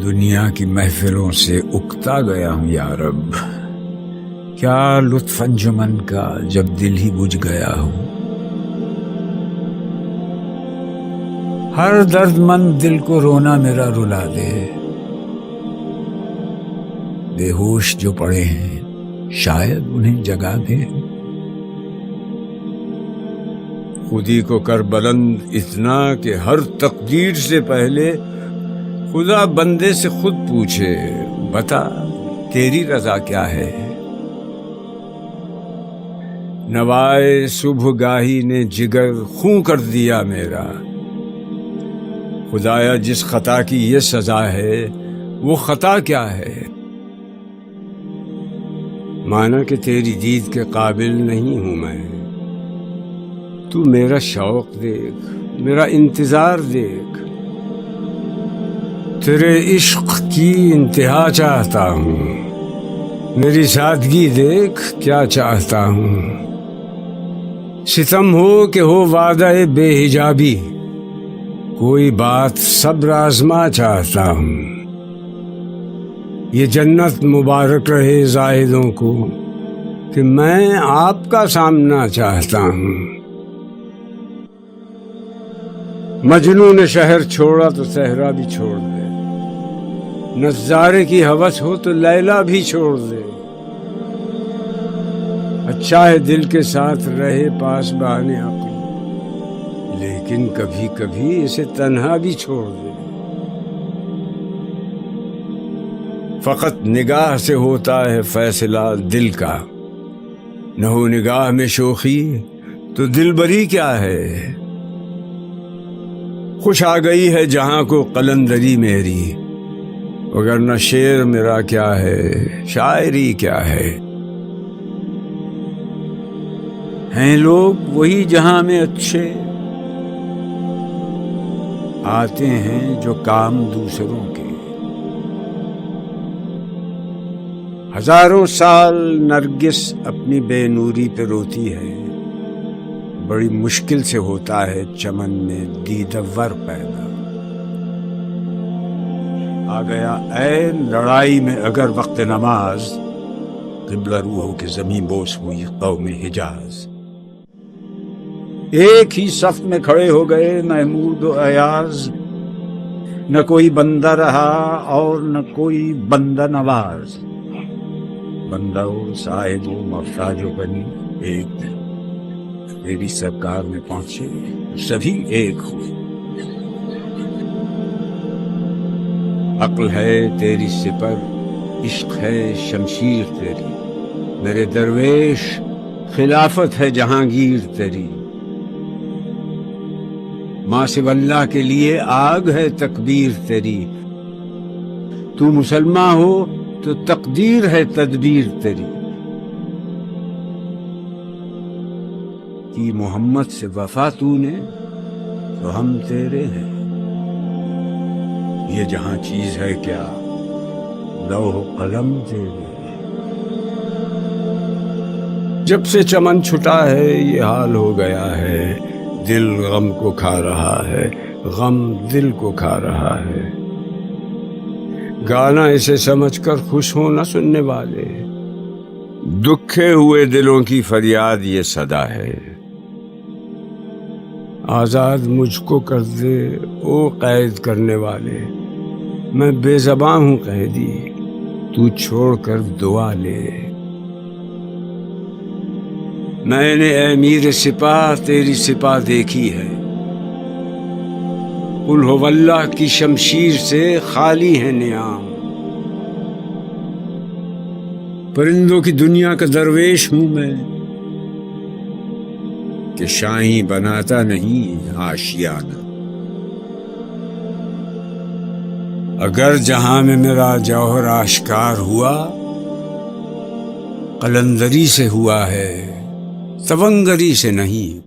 دنیا کی محفلوں سے اکتا گیا ہوں یا رب، کیا لطف انجمن کا جب دل ہی بجھ گیا ہوں۔ ہر درد مند دل کو رونا میرا رلا دے، بے ہوش جو پڑے ہیں شاید انہیں جگا دے۔ خودی کو کر بلند اتنا کہ ہر تقدیر سے پہلے خدا بندے سے خود پوچھے، بتا تیری رضا کیا ہے۔ نوائے صبح گاہی نے جگر خوں کر دیا میرا، خدایا جس خطا کی یہ سزا ہے وہ خطا کیا ہے۔ مانا کہ تیری دید کے قابل نہیں ہوں میں، تو میرا شوق دیکھ، میرا انتظار دیکھ، تیرے عشق کی انتہا چاہتا ہوں، میری سادگی دیکھ کیا چاہتا ہوں۔ ستم ہو کہ ہو وعدہ بے حجابی، کوئی بات صبر آزما چاہتا ہوں۔ یہ جنت مبارک رہے زاہدوں کو کہ میں آپ کا سامنا چاہتا ہوں۔ مجنوں نے شہر چھوڑا تو صحرا بھی چھوڑ دے، نظارے کی ہوس ہو تو لیلا بھی چھوڑ دے۔ اچھا ہے دل کے ساتھ رہے پاس بہانے عقل، لیکن کبھی کبھی اسے تنہا بھی چھوڑ دے۔ فقط نگاہ سے ہوتا ہے فیصلہ دل کا، نہ ہو نگاہ میں شوخی تو دل بری کیا ہے۔ خوش آ گئی ہے جہاں کو قلندری میری، وگرنہ شعر میرا کیا ہے، شاعری کیا ہے۔ ہیں لوگ وہی جہاں میں اچھے، آتے ہیں جو کام دوسروں کے۔ ہزاروں سال نرگس اپنی بے نوری پہ روتی ہے، بڑی مشکل سے ہوتا ہے چمن میں دیدور پیدا۔ آ گیا عین لڑائی میں اگر وقت نماز، قبلہ روح ہو کے زمین بوس ہوئی قوم حجاز۔ ایک ہی صف میں کھڑے ہو گئے محمود و ایاز، نہ کوئی بندہ رہا اور نہ کوئی بندہ نواز۔ بندہ و صاحب و محتاج و بنی ایک دن تیری سرکار میں پہنچے، سبھی ایک ہوئے۔ عقل ہے تیری سپر، عشق ہے شمشیر تیری، میرے درویش خلافت ہے جہانگیر تیری۔ ماں سو اللہ کے لیے آگ ہے تکبیر تیری، تو مسلمان ہو تو تقدیر ہے تدبیر تیری۔ کی محمد سے وفا تو نے تو ہم تیرے ہیں، یہ جہاں چیز ہے کیا لوح قلم تیرے۔ جب سے چمن چھٹا ہے یہ حال ہو گیا ہے، دل غم کو کھا رہا ہے، غم دل کو کھا رہا ہے۔ گانا اسے سمجھ کر خوش ہو نہ سننے والے، دکھے ہوئے دلوں کی فریاد یہ صدا ہے۔ آزاد مجھ کو کر دے او قید کرنے والے، میں بے زباں ہوں قیدی، تو چھوڑ کر دعا لے۔ میں نے اے میر سپاہ تیری سپاہ دیکھی ہے، قل ہو اللہ کی شمشیر سے خالی ہے نعام۔ پرندوں کی دنیا کا درویش ہوں میں، کہ شاہیں بناتا نہیں آشیانہ۔ اگر جہاں میں میرا جوہر آشکار ہوا، قلندری سے ہوا ہے تونگری سے نہیں۔